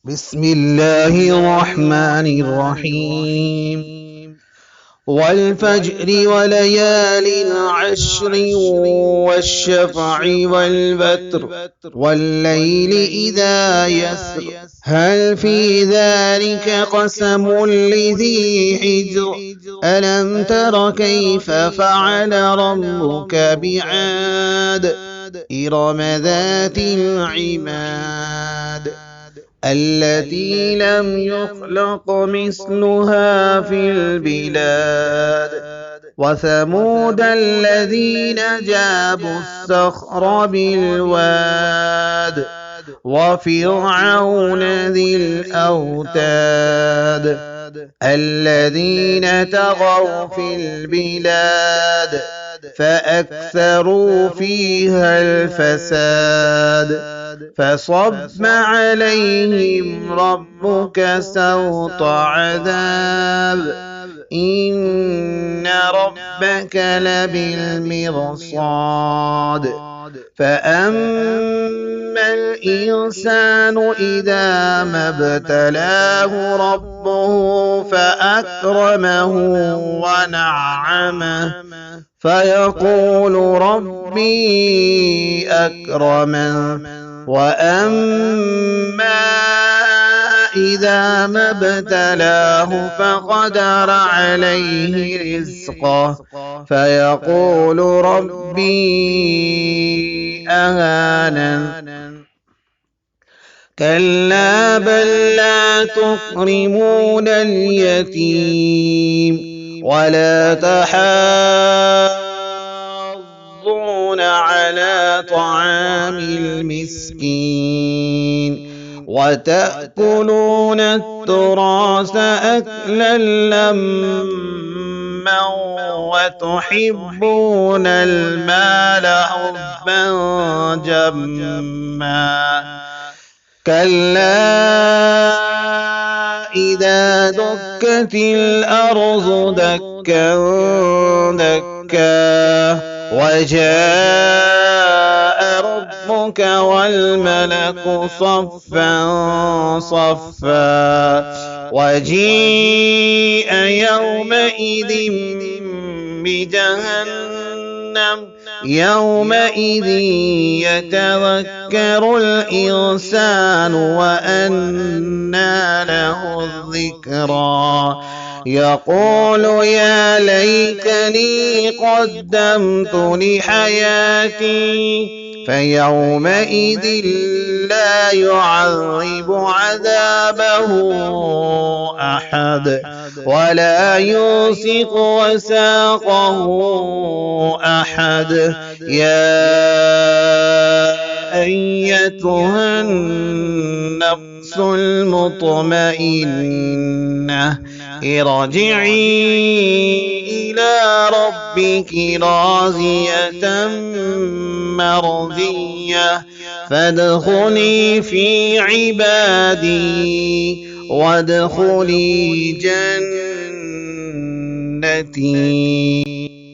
بسم الله الرحمن الرحيم. والفجر وليال عشر والشفع والوتر والليل إذا يسر هل في ذلك قسم لذي حجر ألم تر كيف فعل ربك بعاد إرم ذات العماد التي لم يخلق مثلها في البلاد وثمود الذين جابوا الصخر بالواد وفرعون ذي الأوتاد الذين طغوا في البلاد فأكثروا فيها الفساد فصب عليهم ربك سوط عذاب إن ربك لبالمرصاد فأما الإنسان إذا ما ابتلاه ربه فأكرمه ونعمه فيقول ربي أكرمن وأما إذا ما ابتلاه فقدر عليه رزقه فيقول ربي أهانن كلا بل لا تكرمون اليتيم ولا تحاضون على طعام المسكين وتأكلون التراث أكلا لما وتحبون المال حبا جما كلا إذا دكت الأرض دكا دكا وجاء ربك والملك صفا صفا وجيء يومئذ بجهنم يومئذ يتذكر الإنسان وأنى له الذكرى يقول يا ليتني قدمت لحياتي فيومئذ لا يعذب عذابه أحد ولا يوثق وثاقه أحد يا أيتها النفس المطمئنة ارجعي إلى ربك راضية مرضية فادخلي في عبادي وادخلي جنتي.